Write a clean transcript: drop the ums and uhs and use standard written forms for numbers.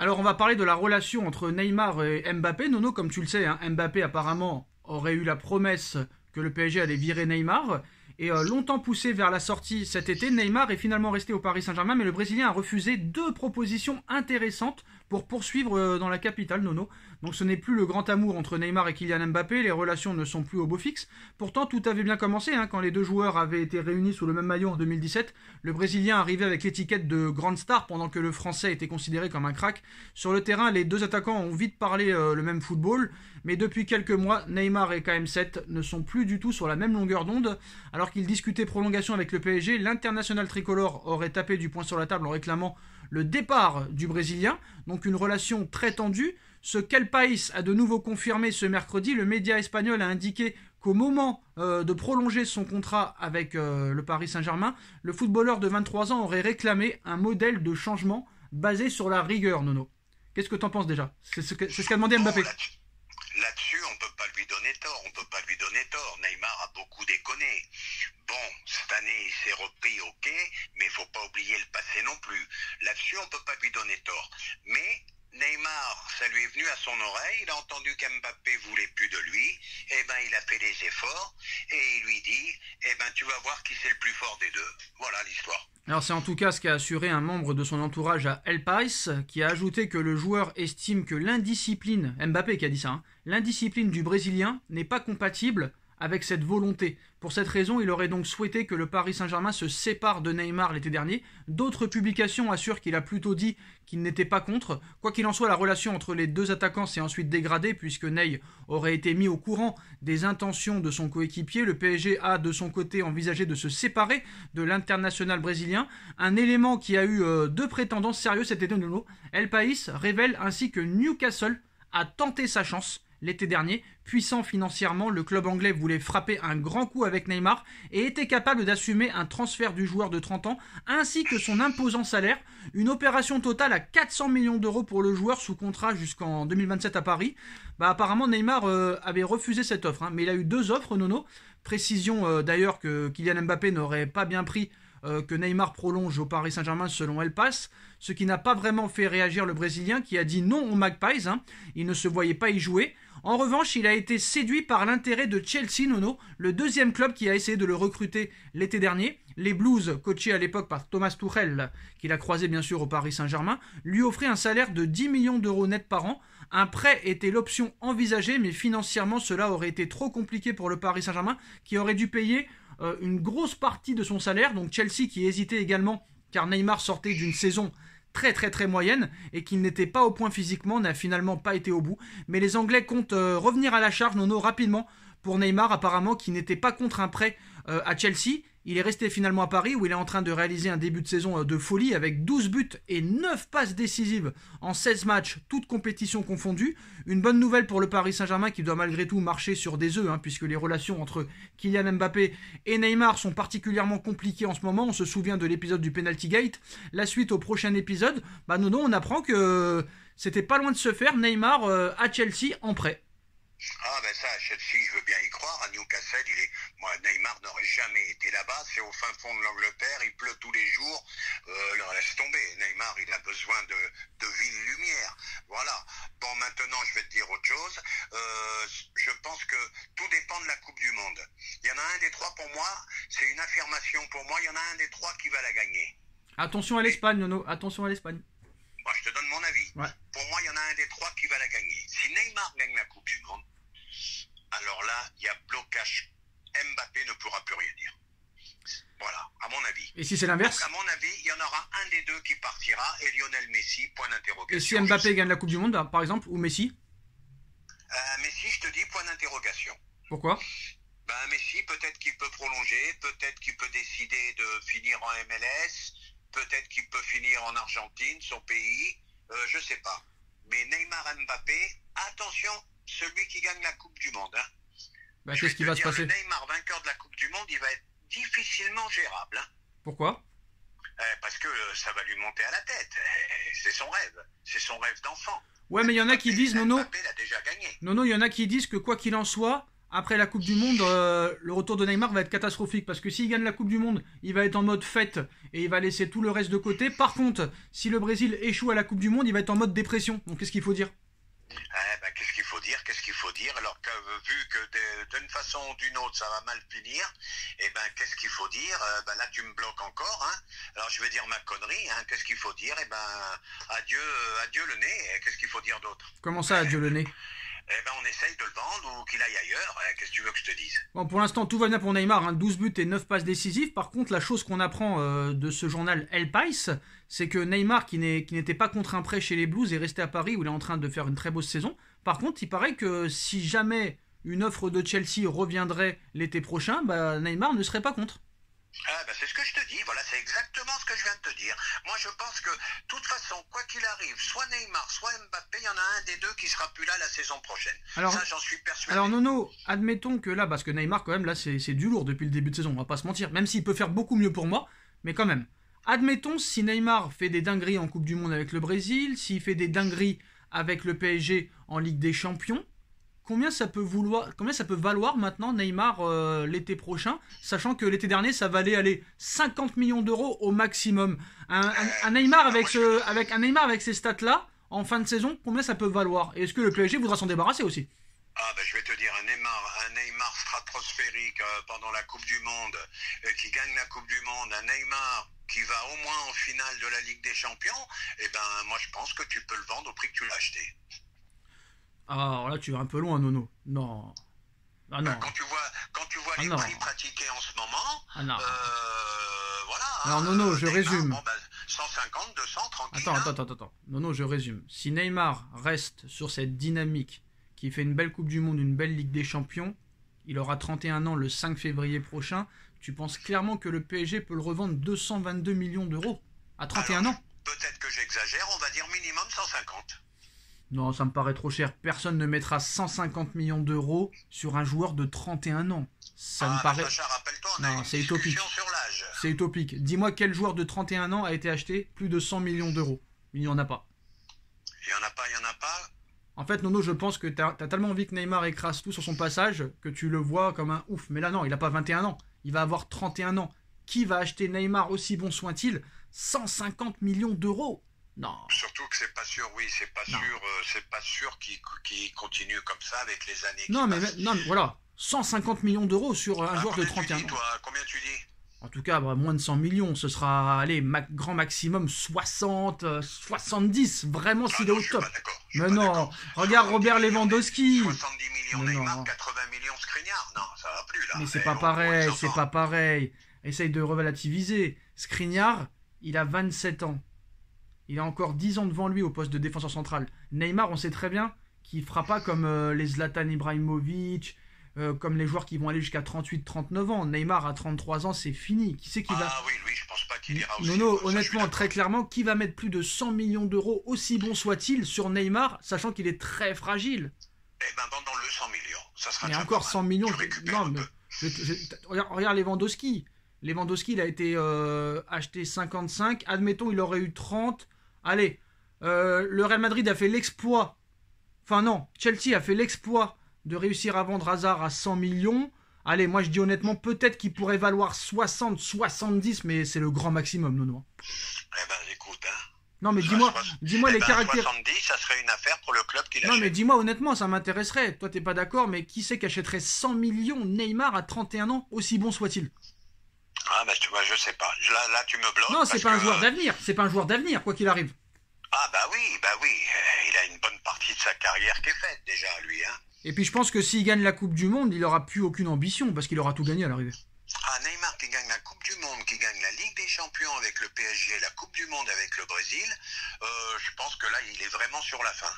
Alors on va parler de la relation entre Neymar et Mbappé. Nono, comme tu le sais, hein, Mbappé apparemment aurait eu la promesse que le PSG allait virer Neymar. Et longtemps poussé vers la sortie cet été, Neymar est finalement resté au Paris Saint-Germain, mais le Brésilien a refusé deux propositions intéressantes pour poursuivre dans la capitale, Nono. Donc ce n'est plus le grand amour entre Neymar et Kylian Mbappé, les relations ne sont plus au beau fixe. Pourtant tout avait bien commencé, hein, quand les deux joueurs avaient été réunis sous le même maillot en 2017. Le Brésilien arrivait avec l'étiquette de grande star pendant que le Français était considéré comme un crack. Sur le terrain, les deux attaquants ont vite parlé le même football, mais depuis quelques mois, Neymar et KM7 ne sont plus du tout sur la même longueur d'onde. Alors qu'ils discutaient prolongation avec le PSG, l'international tricolore aurait tapé du poing sur la table en réclamant le départ du Brésilien, donc une relation très tendue. Ce Quel País a de nouveau confirmé ce mercredi. Le média espagnol a indiqué qu'au moment de prolonger son contrat avec le Paris Saint-Germain, le footballeur de 23 ans aurait réclamé un modèle de changement basé sur la rigueur, Nono. Qu'est-ce que t'en penses déjà? C'est ce qu'a demandé Mbappé. Là-dessus, on peut pas lui donner tort. On peut pas lui donner tort. Neymar a beaucoup déconné. Bon, cette année, il s'est repris, ok, mais il faut pas oublier le passé non plus. Là-dessus, on peut pas lui donner tort. Mais Neymar, ça lui est venu à son oreille, il a entendu qu'Mbappé voulait plus de lui, et ben il a fait des efforts, et il lui dit, tu vas voir qui c'est le plus fort des deux. Voilà l'histoire. Alors c'est en tout cas ce qu'a assuré un membre de son entourage à El País, qui a ajouté que le joueur estime que l'indiscipline, Mbappé qui a dit ça, hein, l'indiscipline du Brésilien n'est pas compatible avec cette volonté. Pour cette raison, il aurait donc souhaité que le Paris Saint-Germain se sépare de Neymar l'été dernier. D'autres publications assurent qu'il a plutôt dit qu'il n'était pas contre. Quoi qu'il en soit, la relation entre les deux attaquants s'est ensuite dégradée puisque Ney aurait été mis au courant des intentions de son coéquipier. Le PSG a de son côté envisagé de se séparer de l'international brésilien. Un élément qui a eu deux prétendants sérieux cet été, Nuno. El País révèle ainsi que Newcastle a tenté sa chance l'été dernier. Puissant financièrement, le club anglais voulait frapper un grand coup avec Neymar et était capable d'assumer un transfert du joueur de 30 ans ainsi que son imposant salaire. Une opération totale à 400 millions d'euros pour le joueur sous contrat jusqu'en 2027 à Paris. Apparemment Neymar avait refusé cette offre, hein, mais il a eu deux offres, Nono. Précision d'ailleurs que Kylian Mbappé n'aurait pas bien pris que Neymar prolonge au Paris Saint-Germain selon El País, ce qui n'a pas vraiment fait réagir le Brésilien qui a dit non aux Magpies, hein. Il ne se voyait pas y jouer. En revanche, il a été séduit par l'intérêt de Chelsea, Nono, le deuxième club qui a essayé de le recruter l'été dernier. Les Blues, coachés à l'époque par Thomas Tuchel, qu'il a croisé bien sûr au Paris Saint-Germain, lui offraient un salaire de 10 millions d'euros net par an. Un prêt était l'option envisagée, mais financièrement cela aurait été trop compliqué pour le Paris Saint-Germain, qui aurait dû payer une grosse partie de son salaire. Donc Chelsea qui hésitait également, car Neymar sortait d'une saison très moyenne et qu'il n'était pas au point physiquement, n'a finalement pas été au bout. Mais les Anglais comptent revenir à la charge, Nono, rapidement pour Neymar, apparemment qui n'était pas contre un prêt à Chelsea. Il est resté finalement à Paris où il est en train de réaliser un début de saison de folie avec 12 buts et 9 passes décisives en 16 matchs, toutes compétitions confondues. Une bonne nouvelle pour le Paris Saint-Germain qui doit malgré tout marcher sur des œufs, hein, puisque les relations entre Kylian Mbappé et Neymar sont particulièrement compliquées en ce moment. On se souvient de l'épisode du Penalty Gate. La suite au prochain épisode, Nono, on apprend que c'était pas loin de se faire. Neymar à Chelsea en prêt. Ah ben ça, à Chelsea, je veux bien y croire. À Newcastle, moi, Neymar n'aurait jamais été là-bas. C'est au fin fond de l'Angleterre, il pleut tous les jours. Laisse tomber. Neymar, il a besoin de vive lumière. Voilà. Bon, maintenant, je vais te dire autre chose. Je pense que tout dépend de la Coupe du Monde. Il y en a un des trois pour moi, c'est une affirmation pour moi, il y en a un des trois qui va la gagner. Attention à l'Espagne, Nono, attention à l'Espagne. Moi, je te donne mon avis. Ouais. Pour moi, il y en a un des trois qui va la gagner. Si Neymar gagne la Coupe du Monde, alors là, il y a blocage. Mbappé ne pourra plus rien dire. Voilà, à mon avis. Et si c'est l'inverse? Donc, à mon avis, il y en aura un des deux qui partira et Lionel Messi, point d'interrogation. Et si Mbappé gagne la Coupe du Monde, par exemple, ou Messi? Messi, je te dis, point d'interrogation. Pourquoi? Messi, peut-être qu'il peut prolonger, peut-être qu'il peut décider de finir en MLS, peut-être qu'il peut finir en Argentine, son pays, je sais pas. Mais Neymar Mbappé, attention, celui qui gagne la Coupe du Monde. Hein. Qu'est-ce qui va se passer? Le Neymar vainqueur de la Coupe du Monde, il va être difficilement gérable. Hein. Pourquoi? Parce que ça va lui monter à la tête. C'est son rêve d'enfant. Ouais, mais il y en a qui disent, Nono, Mbappé l'a déjà gagné. Nono, il y en a qui disent que quoi qu'il en soit, après la Coupe du Monde, le retour de Neymar va être catastrophique. Parce que s'il gagne la Coupe du Monde, il va être en mode fête et il va laisser tout le reste de côté. Par contre, si le Brésil échoue à la Coupe du Monde, il va être en mode dépression. Donc qu'est-ce qu'il faut dire? Qu'est-ce qu'il faut dire? Qu'est-ce qu'il faut dire? Alors que vu que d'une façon ou d'une autre ça va mal finir, qu'est-ce qu'il faut dire? Là tu me bloques encore, hein. Alors je vais dire ma connerie, hein. Qu'est-ce qu'il faut dire? Adieu le nez. Qu'est-ce qu'il faut dire d'autre? Comment ça, adieu le nez? On essaye de le vendre ou qu'il aille ailleurs. Qu'est-ce que tu veux que je te dise? Bon, pour l'instant, tout va bien pour Neymar, hein, 12 buts et 9 passes décisives. Par contre, la chose qu'on apprend de ce journal El País, c'est que Neymar, qui n'était pas contre un prêt chez les Blues, est resté à Paris où il est en train de faire une très beau saison. Par contre, il paraît que si jamais une offre de Chelsea reviendrait l'été prochain, Neymar ne serait pas contre. C'est ce que je te dis, voilà, c'est exactement ce que je viens de te dire. Moi je pense que, de toute façon, quoi qu'il arrive, soit Neymar, soit Mbappé, il y en a un des deux qui sera plus là la saison prochaine. Alors, ça, j'en suis persuadé. Alors Nono, admettons que là, parce que Neymar quand même, là c'est du lourd depuis le début de saison, on va pas se mentir, même s'il peut faire beaucoup mieux pour moi, mais quand même. Admettons si Neymar fait des dingueries en Coupe du Monde avec le Brésil, s'il fait des dingueries avec le PSG en Ligue des Champions, combien ça peut valoir maintenant Neymar l'été prochain, sachant que l'été dernier ça valait aller 50 millions d'euros au maximum. Un Neymar avec ces stats là en fin de saison, combien ça peut valoir? Et est-ce que le PSG voudra s'en débarrasser aussi? Je vais te dire, un Neymar stratosphérique pendant la Coupe du Monde, qui gagne la Coupe du Monde, un Neymar qui va au moins en finale de la Ligue des Champions, moi je pense que tu peux le vendre au prix que tu l'as acheté. Alors là, tu vas un peu loin, Nono. Non. Ah non. Quand tu vois les prix pratiqués en ce moment, voilà. Alors Nono, je résume. 150, 200, tranquille. Attends. Nono, je résume. Si Neymar reste sur cette dynamique, qui fait une belle Coupe du Monde, une belle Ligue des Champions, il aura 31 ans le 5 février prochain. Tu penses clairement que le PSG peut le revendre 222 millions d'euros à 31 ans? Peut-être que j'exagère, on va dire minimum 150. Non, ça me paraît trop cher. Personne ne mettra 150 millions d'euros sur un joueur de 31 ans. Ça me paraît... Sacha, rappelle-toi, non, c'est utopique. C'est utopique. Dis-moi quel joueur de 31 ans a été acheté plus de 100 millions d'euros. Il n'y en a pas. Il n'y en a pas. En fait, Nono, je pense que t'as tellement envie que Neymar écrase tout sur son passage que tu le vois comme un ouf. Mais là, non, il n'a pas 21 ans. Il va avoir 31 ans. Qui va acheter Neymar, aussi bon soit-il, 150 millions d'euros? Non. Surtout que c'est pas sûr qu'il continue comme ça avec les années. Non, mais voilà, 150 millions d'euros sur un joueur de 31 ans. Combien tu dis? En tout cas, moins de 100 millions, ce sera, allez, grand maximum 60, 70, vraiment s'il est au top. Mais non, regarde Robert Lewandowski. 70 millions Neymar, 80 millions Skriniar. Non, ça va plus là. Mais c'est pas pareil. Essaye de relativiser. Skriniar, il a 27 ans. Il a encore 10 ans devant lui au poste de défenseur central. Neymar, on sait très bien qu'il ne fera pas comme les Zlatan Ibrahimovic, comme les joueurs qui vont aller jusqu'à 38-39 ans. Neymar, à 33 ans, c'est fini. Qui c'est qui va... oui, lui, je pense pas qu'il ira aussi. Nono, honnêtement, très clairement, qui va mettre plus de 100 millions d'euros, aussi bon soit-il, sur Neymar, sachant qu'il est très fragile? Vendons-le 100 millions. Ça sera mais encore 100 millions. Non, mais regarde Lewandowski. Lewandowski, il a été acheté 55. Admettons, il aurait eu 30. Allez, le Real Madrid a fait l'exploit. Enfin non, Chelsea a fait l'exploit de réussir à vendre Hazard à 100 millions. Allez, moi je dis honnêtement, peut-être qu'il pourrait valoir 60, 70, mais c'est le grand maximum, Nono. Écoute, non, mais dis-moi les caractères. 70, ça serait une affaire pour le club qui l'achète. Non, mais dis-moi honnêtement, ça m'intéresserait. Toi, t'es pas d'accord, mais qui c'est qui achèterait 100 millions Neymar à 31 ans, aussi bon soit-il? Tu vois, je sais pas. Là, tu me bloques. Non, c'est pas un joueur d'avenir. C'est pas un joueur d'avenir, quoi qu'il arrive. Oui. Il a une bonne partie de sa carrière qui est faite déjà, lui. Et puis je pense que s'il gagne la Coupe du Monde, il aura plus aucune ambition parce qu'il aura tout gagné à l'arrivée. Neymar qui gagne la Coupe du Monde, qui gagne la Ligue des Champions avec le PSG, la Coupe du Monde avec le Brésil, je pense que là, il est vraiment sur la fin.